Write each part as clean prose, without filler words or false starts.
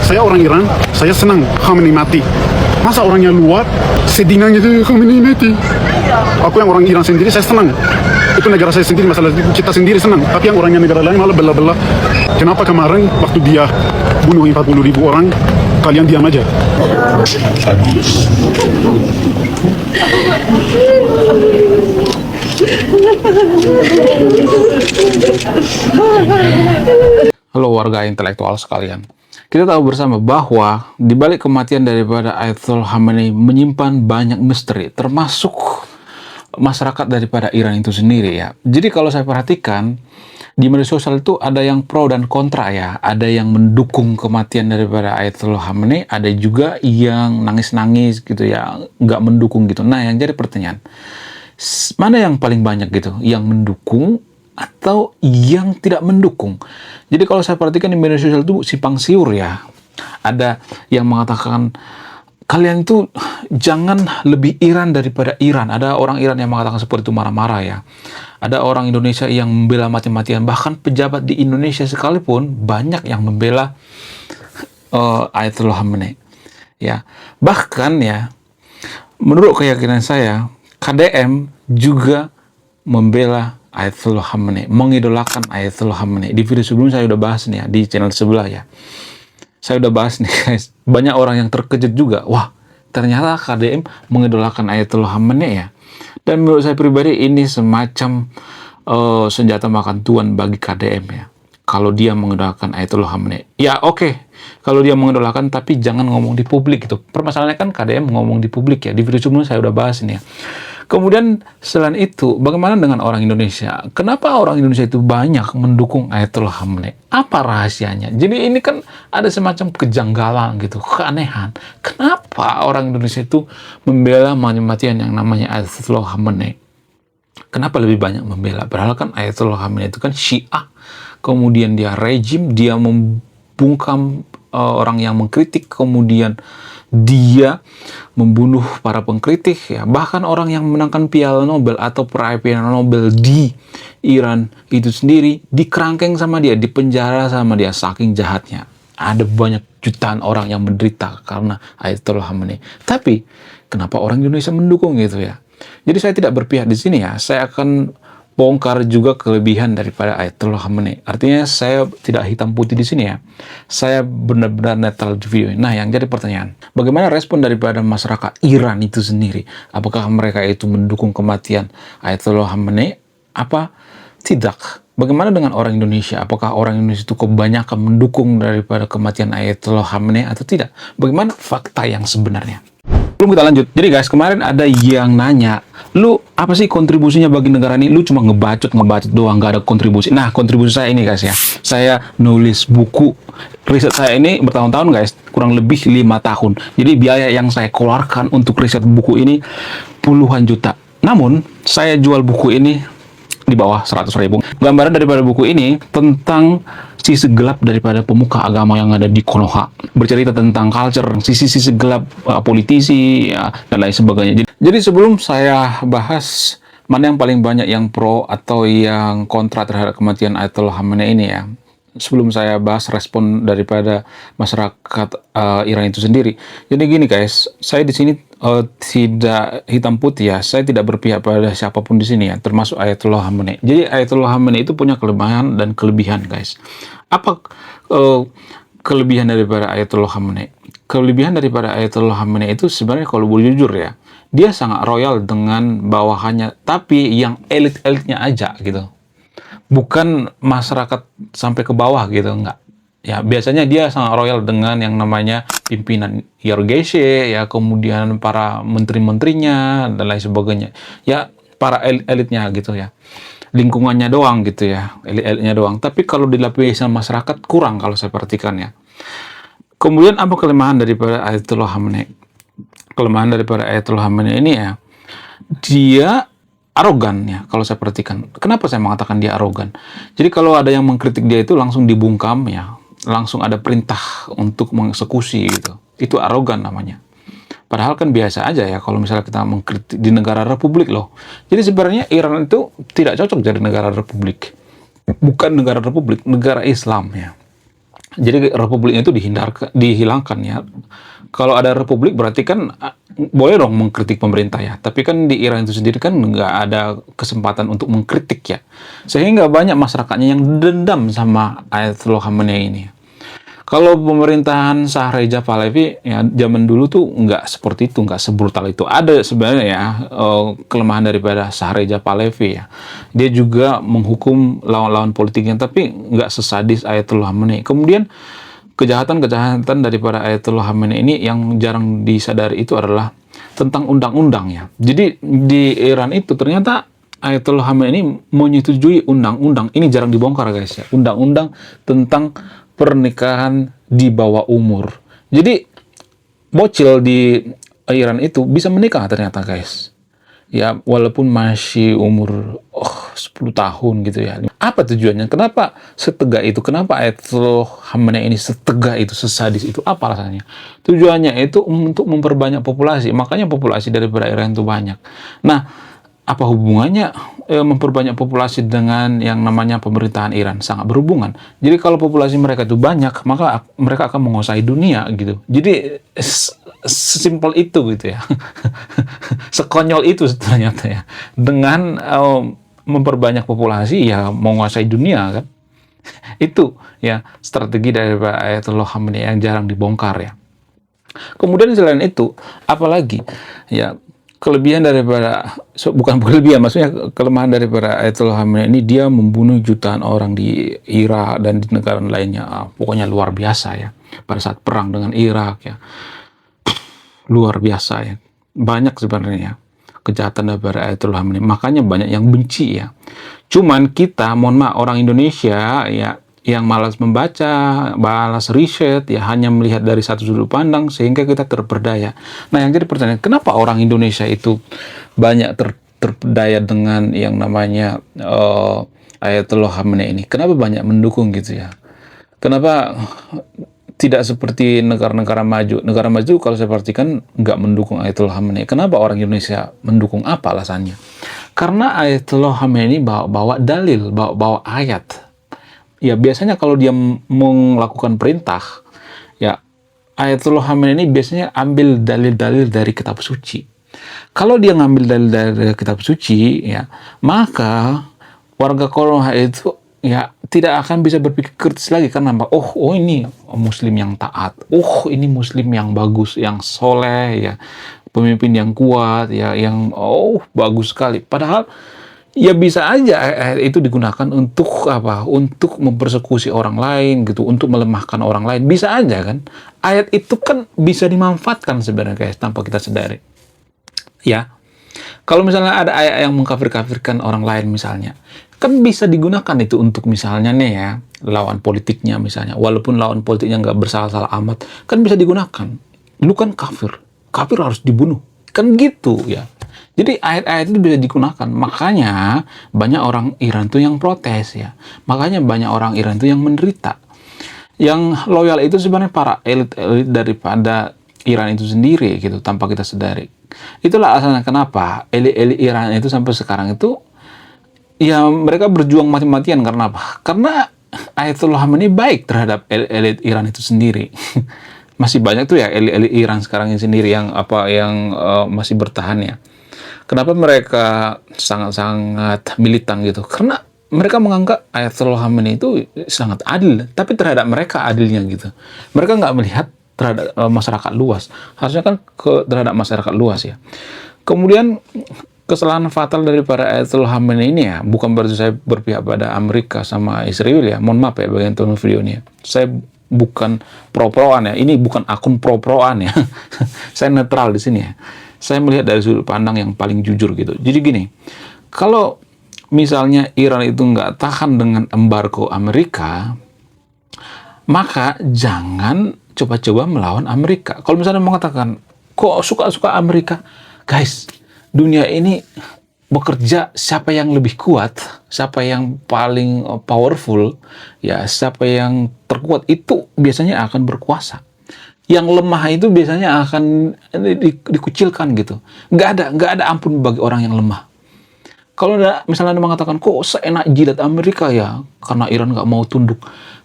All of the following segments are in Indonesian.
Saya orang Iran, saya senang Khamenei mati. Masa orangnya luar, sedinanya itu Khamenei mati. Aku yang orang Iran sendiri, saya senang. Itu negara saya sendiri, masalah kita sendiri senang. Tapi yang orangnya negara lain malah bela-bela. Kenapa kemarin waktu dia bunuh 40.000 orang, kalian diam aja? Halo warga intelektual sekalian. Kita tahu bersama bahwa di balik kematian daripada Ayatollah Khamenei menyimpan banyak misteri, termasuk masyarakat daripada Iran itu sendiri ya. Jadi kalau saya perhatikan di media sosial itu ada yang pro dan kontra ya. Ada yang mendukung kematian daripada Ayatollah Khamenei, ada juga yang nangis-nangis gitu ya, nggak mendukung gitu. Nah, yang jadi pertanyaan, mana yang paling banyak gitu? Yang mendukung atau yang tidak mendukung? Jadi kalau saya perhatikan di media sosial itu simpang siur ya. Ada yang mengatakan kalian itu jangan lebih Iran daripada Iran. Ada orang Iran yang mengatakan seperti itu, marah-marah ya. Ada orang Indonesia yang membela mati-matian. Bahkan pejabat di Indonesia sekalipun banyak yang membela Ayatollah Khamenei. Ya, bahkan ya, menurut keyakinan saya, KDM juga membela Ayatollah Khamenei, mengidolakan Ayatollah Khamenei. Di video sebelum saya udah bahas nih ya, di channel sebelah ya. Saya udah bahas nih guys, banyak orang yang terkejut juga. Wah, ternyata KDM mengidolakan Ayatollah Khamenei ya. Dan menurut saya pribadi ini semacam senjata makan tuan bagi KDM ya. Kalau dia mengidolakan Ayatollah Khamenei. Ya oke, kalau dia mengidolakan tapi jangan ngomong di publik gitu. Permasalahannya kan KDM ngomong di publik ya. Di video sebelumnya saya udah bahas ini ya. Kemudian selain itu, bagaimana dengan orang Indonesia? Kenapa orang Indonesia itu banyak mendukung Ayatollah Khamenei? Apa rahasianya? Jadi ini kan ada semacam kejanggalan gitu, keanehan. Kenapa orang Indonesia itu membela mati-matian yang namanya Ayatollah Khamenei? Kenapa lebih banyak membela? Padahal kan Ayatollah Khamenei itu kan Syiah. Kemudian dia rejim, dia membungkam orang yang mengkritik, kemudian dia membunuh para pengkritik ya. Bahkan orang yang memenangkan Piala Nobel atau peraih Piala Nobel di Iran itu sendiri dikerangkeng sama dia, dipenjara sama dia, saking jahatnya. Ada banyak jutaan orang yang menderita karena Ayatollah Khamenei. Tapi kenapa orang Indonesia mendukung gitu ya? Jadi saya tidak berpihak di sini ya. Saya akan bongkar juga kelebihan daripada Ayatollah Khamenei. Artinya saya tidak hitam putih di sini ya. Saya benar-benar netral di video ini. Nah, yang jadi pertanyaan, bagaimana respon daripada masyarakat Iran itu sendiri? Apakah mereka itu mendukung kematian Ayatollah Khamenei? Apa tidak? Bagaimana dengan orang Indonesia? Apakah orang Indonesia itu kebanyakan mendukung daripada kematian Ayatollah Khamenei atau tidak? Bagaimana fakta yang sebenarnya? Belum kita lanjut. Jadi guys, kemarin ada yang nanya, lu apa sih kontribusinya bagi negara ini? Lu cuma ngebacot doang, gak ada kontribusi. Nah, kontribusi saya ini guys ya. Saya nulis buku. Riset saya ini bertahun-tahun guys, kurang lebih 5 tahun. Jadi biaya yang saya keluarkan untuk riset buku ini puluhan juta. Namun, saya jual buku ini di bawah 100.000. Gambaran daripada buku ini tentang sisi gelap daripada pemuka agama yang ada di Konoha. Bercerita tentang culture, sisi-sisi gelap politisi, ya, dan lain sebagainya. Jadi sebelum saya bahas mana yang paling banyak yang pro atau yang kontra terhadap kematian Ayatollah Khamenei ini ya, sebelum saya bahas respon daripada masyarakat Iran itu sendiri. Jadi gini guys, saya di sini tidak hitam putih ya. Saya tidak berpihak pada siapapun di sini ya, termasuk Ayatollah Khamenei. Jadi Ayatollah Khamenei itu punya kelemahan dan kelebihan guys. Apa kelebihan daripada Ayatollah Khamenei? Kelebihan daripada Ayatollah Khamenei itu sebenarnya kalau boleh jujur ya, dia sangat royal dengan bawahannya, tapi yang elit-elitnya aja gitu. Bukan masyarakat sampai ke bawah gitu, enggak. Ya, biasanya dia sangat royal dengan yang namanya pimpinan IRGC, ya, kemudian para menteri-menterinya, dan lain sebagainya. Ya, para elitnya gitu ya. Lingkungannya doang gitu ya, elitnya doang. Tapi kalau di lapisan masyarakat kurang kalau saya perhatikan ya. Kemudian apa kelemahan daripada Ayatollah Khamenei? Kelemahan daripada Ayatollah Khamenei ini ya, dia arogan ya kalau saya perhatikan. Kenapa saya mengatakan dia arogan? Jadi kalau ada yang mengkritik dia itu langsung dibungkam ya, langsung ada perintah untuk mengeksekusi gitu. Itu arogan namanya. Padahal kan biasa aja ya kalau misalnya kita mengkritik di negara republik loh. Jadi sebenarnya Iran itu tidak cocok jadi negara republik. Bukan negara republik, negara Islam ya. Jadi republiknya itu dihilangkan ya. Kalau ada republik berarti kan boleh dong mengkritik pemerintah ya. Tapi kan di Iran itu sendiri kan nggak ada kesempatan untuk mengkritik ya. Sehingga banyak masyarakatnya yang dendam sama Ayatollah Khamenei ini. Kalau pemerintahan Shah Reza Pahlavi ya zaman dulu tuh nggak seperti itu, nggak sebrutal itu. Ada sebenarnya ya kelemahan daripada Shah Reza Pahlavi ya. Dia juga menghukum lawan-lawan politiknya, tapi nggak sesadis Ayatollah Khamenei. Kemudian kejahatan-kejahatan daripada Ayatollah Khamenei ini yang jarang disadari itu adalah tentang undang-undang ya. Jadi di Iran itu ternyata Ayatollah Khamenei ini menyetujui undang-undang, ini jarang dibongkar guys ya, undang-undang tentang pernikahan di bawah umur. Jadi bocil di Iran itu bisa menikah ternyata guys. Ya walaupun masih umur 10 tahun gitu ya. Apa tujuannya? Kenapa setegak itu? Kenapa Ayatollah Khamenei ini setegak itu, sesadis itu? Apa alasannya? Tujuannya itu untuk memperbanyak populasi. Makanya populasi daripada Iran itu banyak. Nah, apa hubungannya memperbanyak populasi dengan yang namanya pemerintahan Iran? Sangat berhubungan. Jadi kalau populasi mereka itu banyak, maka mereka akan menguasai dunia gitu. Jadi sesimpel itu gitu ya. Sekonyol itu ternyata ya. Dengan memperbanyak populasi ya menguasai dunia kan. Itu ya strategi dari Ayatollah Khamenei yang jarang dibongkar ya. Kemudian selain itu, apalagi ya kelebihan daripada, bukan kelebihan, maksudnya kelemahan daripada Ayatollah Khamenei ini, dia membunuh jutaan orang di Irak dan di negara lainnya. Pokoknya luar biasa ya. Pada saat perang dengan Irak ya, luar biasa ya. Banyak sebenarnya kejahatan daripada Ayatollah Khamenei. Makanya banyak yang benci ya. Cuman kita, mohon maaf, orang Indonesia ya, yang malas membaca, malas riset, ya hanya melihat dari satu sudut pandang sehingga kita terperdaya. Nah, yang jadi pertanyaan, kenapa orang Indonesia itu banyak terperdaya dengan yang namanya Ayatollah Khamenei ini? Kenapa banyak mendukung gitu ya? Kenapa tidak seperti negara-negara maju? Negara maju kalau saya perhatikan nggak mendukung Ayatollah Khamenei. Kenapa orang Indonesia mendukung? Apa alasannya? Karena Ayatollah Khamenei bawa dalil, bawa ayat. Ya biasanya kalau dia melakukan perintah, ya Ayatollah Khamenei ini biasanya ambil dalil-dalil dari kitab suci. Kalau dia ngambil dalil dari kitab suci, ya maka warga Konoha itu ya tidak akan bisa berpikir kritis lagi karena oh ini Muslim yang taat, ini Muslim yang bagus, yang soleh, ya pemimpin yang kuat, ya yang bagus sekali. Padahal ya bisa aja ayat itu digunakan untuk apa? Untuk mempersekusi orang lain gitu, untuk melemahkan orang lain. Bisa aja kan? Ayat itu kan bisa dimanfaatkan sebenarnya guys, tanpa kita sadari. Ya. Kalau misalnya ada ayat yang mengkafir-kafirkan orang lain misalnya, kan bisa digunakan itu untuk misalnya nih ya, lawan politiknya misalnya. Walaupun lawan politiknya nggak bersalah-salah amat, kan bisa digunakan. Lu kan kafir. Kafir harus dibunuh. Kan gitu ya. Jadi ayat-ayat itu bisa digunakan. Makanya banyak orang Iran tuh yang protes ya. Makanya banyak orang Iran tuh yang menderita. Yang loyal itu sebenarnya para elit-elit daripada Iran itu sendiri gitu, tanpa kita sadari. Itulah alasannya kenapa elit-elit Iran itu sampai sekarang itu ya mereka berjuang mati-matian. Karena apa? Karena Ayatollah Khamenei baik terhadap elit Iran itu sendiri. Masih banyak tuh ya elit-elit Iran sekarang ini sendiri yang masih bertahan ya. Kenapa mereka sangat-sangat militan gitu? Karena mereka menganggap Ayatollah Khamenei itu sangat adil, tapi terhadap mereka adilnya gitu. Mereka nggak melihat terhadap masyarakat luas. Harusnya kan terhadap masyarakat luas ya. Kemudian kesalahan fatal daripada Ayatollah Khamenei ini ya, bukan berarti saya berpihak pada Amerika sama Israel ya. Mohon maaf ya bagian tonton video ini. Saya bukan pro-proan ya. Ini bukan akun pro-proan ya. Saya netral di sini ya. Saya melihat dari sudut pandang yang paling jujur gitu. Jadi gini, kalau misalnya Iran itu nggak tahan dengan embargo Amerika, maka jangan coba-coba melawan Amerika. Kalau misalnya mengatakan, kok suka-suka Amerika? Guys, dunia ini bekerja siapa yang lebih kuat, siapa yang paling powerful, ya siapa yang terkuat itu biasanya akan berkuasa. Yang lemah itu biasanya akan dikucilkan gitu. Nggak ada ampun bagi orang yang lemah. Kalau misalnya Anda mengatakan, kok seenak jidat Amerika ya, karena Iran nggak mau tunduk.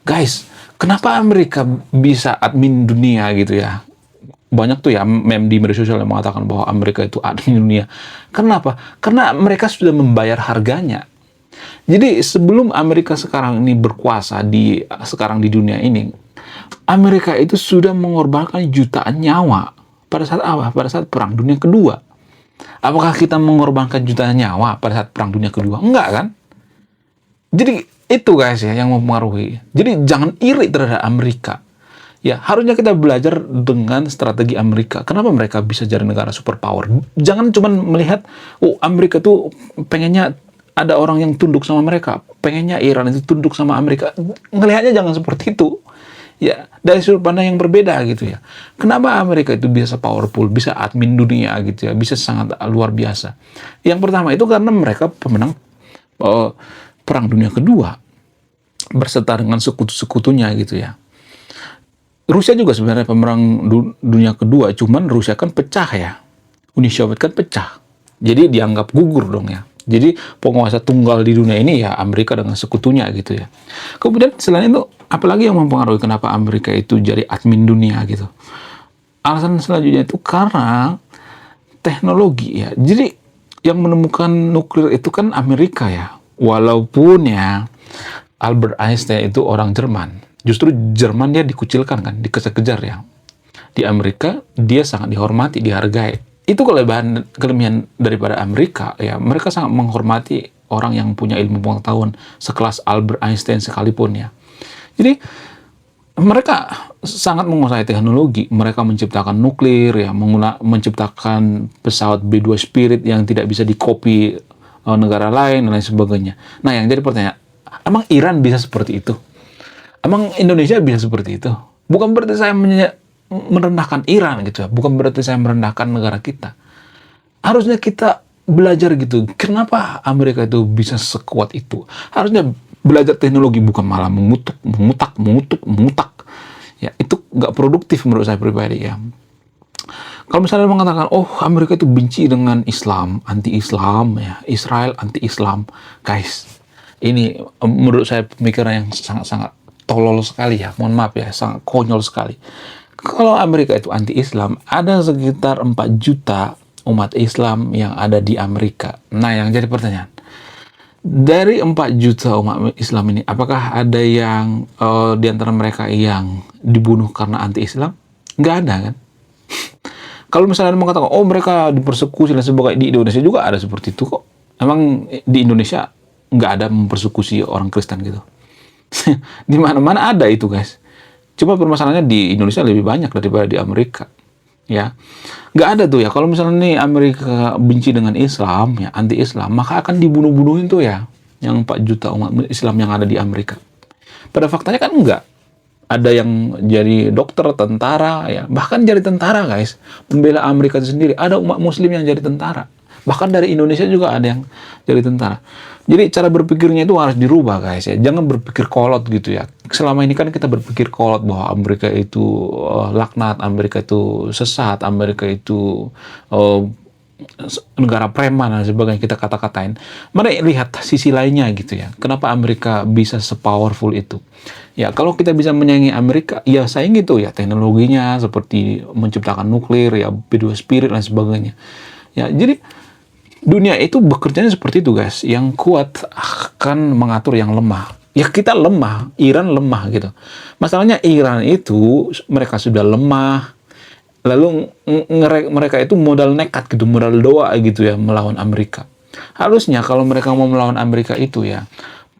Guys, Kenapa Amerika bisa admin dunia gitu ya? Banyak tuh ya meme di media sosial yang mengatakan bahwa Amerika itu admin dunia. Kenapa? Karena mereka sudah membayar harganya. Jadi sebelum Amerika sekarang ini berkuasa sekarang di dunia ini, Amerika itu sudah mengorbankan jutaan nyawa pada saat apa? Pada saat Perang Dunia Kedua. Apakah kita mengorbankan jutaan nyawa pada saat Perang Dunia Kedua? Enggak kan? Jadi itu guys ya yang mempengaruhi. Jadi jangan iri terhadap Amerika. Ya, harusnya kita belajar dengan strategi Amerika. Kenapa mereka bisa jadi negara superpower? Jangan cuma melihat, oh Amerika tuh pengennya ada orang yang tunduk sama mereka. Pengennya Iran itu tunduk sama Amerika. Ngelihatnya jangan seperti itu. Ya, dari sudut pandang yang berbeda gitu ya. Kenapa Amerika itu bisa powerful, bisa admin dunia gitu ya, bisa sangat luar biasa. Yang pertama itu karena mereka pemenang Perang Dunia Kedua. Berserta dengan sekutu-sekutunya gitu ya. Rusia juga sebenarnya pemenang dunia kedua, cuman Rusia kan pecah ya. Uni Soviet kan pecah. Jadi dianggap gugur dong ya. Jadi penguasa tunggal di dunia ini ya Amerika dengan sekutunya gitu ya. Kemudian selain itu, apalagi yang mempengaruhi kenapa Amerika itu jadi admin dunia gitu. Alasan selanjutnya itu karena teknologi ya. Jadi yang menemukan nuklir itu kan Amerika ya. Walaupun ya Albert Einstein itu orang Jerman. Justru Jerman dia dikucilkan kan, dikejar-kejar ya. Di Amerika dia sangat dihormati, dihargai. Itu kelebihan daripada Amerika ya. Mereka sangat menghormati orang yang punya ilmu pengetahuan sekelas Albert Einstein sekalipun ya. Jadi mereka sangat menguasai teknologi. Mereka menciptakan nuklir ya, menciptakan pesawat B-2 Spirit yang tidak bisa dikopi negara lain dan lain sebagainya. Nah, yang jadi pertanyaan, emang Iran bisa seperti itu? Emang Indonesia bisa seperti itu? Bukan berarti saya merendahkan Iran gitu ya. Bukan berarti saya merendahkan negara kita. Harusnya kita belajar gitu. Kenapa Amerika itu bisa sekuat itu? Harusnya belajar teknologi, bukan malah mengutak. Ya, itu nggak produktif menurut saya pribadi ya. Kalau misalnya mengatakan, oh Amerika itu benci dengan Islam, anti-Islam ya, Israel anti-Islam. Guys, ini menurut saya pemikiran yang sangat-sangat tolol sekali ya, mohon maaf ya, sangat konyol sekali. Kalau Amerika itu anti-Islam, ada sekitar 4 juta umat Islam yang ada di Amerika. Nah, yang jadi pertanyaan, dari 4 juta umat Islam ini, apakah ada yang di antara mereka yang dibunuh karena anti-Islam? Nggak ada kan? Kalau misalnya mengatakan, oh mereka dipersekusi dan sebagainya, di Indonesia juga ada seperti itu kok. Emang di Indonesia nggak ada mempersekusi orang Kristen gitu? Di mana-mana ada itu guys. Cuma permasalahannya di Indonesia lebih banyak daripada di Amerika. Ya, nggak ada tuh ya. Kalau misalnya nih Amerika benci dengan Islam, ya anti-Islam, maka akan dibunuh-bunuhin tuh ya, yang 4 juta umat Islam yang ada di Amerika. Pada faktanya kan enggak. Ada yang jadi dokter, tentara, ya bahkan jadi tentara guys, membela Amerika itu sendiri. Ada umat Muslim yang jadi tentara. Bahkan dari Indonesia juga ada yang jadi tentara. Jadi cara berpikirnya itu harus dirubah guys ya. Jangan berpikir kolot gitu ya. Selama ini kan kita berpikir kolot bahwa Amerika itu laknat, Amerika itu sesat, Amerika itu negara preman dan sebagainya kita kata-katain. Mari lihat sisi lainnya gitu ya. Kenapa Amerika bisa sepowerful itu? Ya kalau kita bisa menyaingi Amerika, ya saingi itu ya teknologinya seperti menciptakan nuklir, ya B-2 Spirit dan sebagainya. Ya jadi dunia itu bekerjanya seperti itu guys. Yang kuat akan mengatur yang lemah. Ya kita lemah, Iran lemah gitu. Masalahnya Iran itu mereka sudah lemah. Lalu mereka itu modal nekat gitu, modal doa gitu ya melawan Amerika. Harusnya kalau mereka mau melawan Amerika itu ya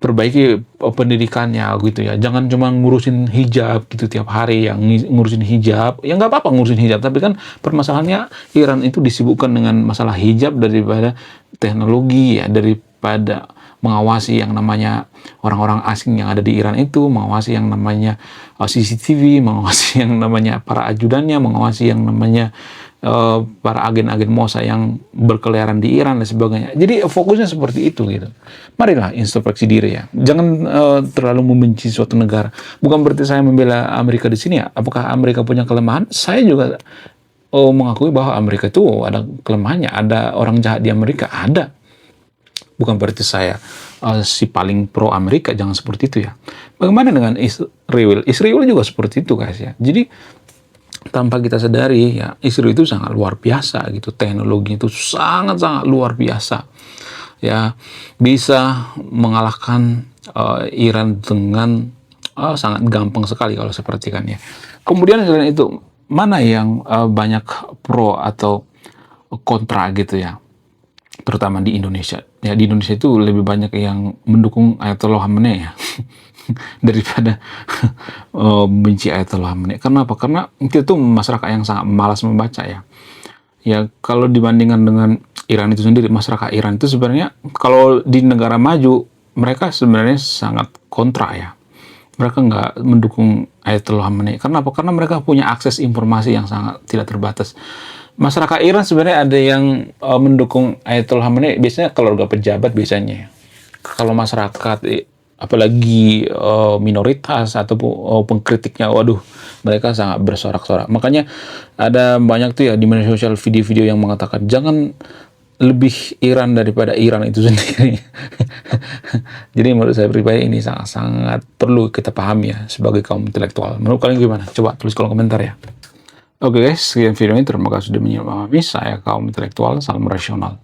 perbaiki pendidikannya gitu ya. Jangan cuma ngurusin hijab gitu tiap hari, yang ngurusin hijab. Ya nggak apa-apa ngurusin hijab, tapi kan permasalahannya Iran itu disibukkan dengan masalah hijab daripada teknologi ya, daripada mengawasi yang namanya orang-orang asing yang ada di Iran itu, mengawasi yang namanya CCTV, mengawasi yang namanya para ajudannya, mengawasi yang namanya para agen-agen Mossad yang berkeliaran di Iran dan sebagainya. Jadi fokusnya seperti itu gitu. Marilah introspeksi diri ya. Jangan terlalu membenci suatu negara. Bukan berarti saya membela Amerika di sini ya. Apakah Amerika punya kelemahan? Saya juga mengakui bahwa Amerika itu ada kelemahannya. Ada orang jahat di Amerika, ada. bukan berarti saya si paling pro Amerika, jangan seperti itu ya. Bagaimana dengan Israel? Israel juga seperti itu guys ya. Jadi tanpa kita sadari ya, Israel itu sangat luar biasa gitu, teknologi itu sangat-sangat luar biasa ya, bisa mengalahkan Iran dengan sangat gampang sekali kalau saya perhatikan ya. Kemudian selain itu, mana yang banyak pro atau kontra gitu ya, terutama di Indonesia ya. Di Indonesia itu lebih banyak yang mendukung Ayatollah Khamenei ya daripada benci Ayatollah Khamenei. Kenapa? Karena kita tuh masyarakat yang sangat malas membaca ya. Ya kalau dibandingkan dengan Iran itu sendiri, masyarakat Iran itu sebenarnya kalau di negara maju mereka sebenarnya sangat kontra ya. Mereka nggak mendukung Ayatollah Khamenei. Kenapa? Karena mereka punya akses informasi yang sangat tidak terbatas. Masyarakat Iran sebenarnya ada yang mendukung Ayatollah Khamenei, biasanya keluarga pejabat biasanya. Kalau masyarakat apalagi minoritas ataupun pengkritiknya, waduh, mereka sangat bersorak-sorak. Makanya ada banyak tuh ya di media sosial video-video yang mengatakan jangan lebih Iran daripada Iran itu sendiri. Jadi menurut saya pribadi ini sangat-sangat perlu kita pahami ya sebagai kaum intelektual. Menurut kalian gimana? Coba tulis kolom komentar ya. Oke guys, sekian video ini. Terima kasih sudah menyimak. Saya kaum intelektual, salam rasional.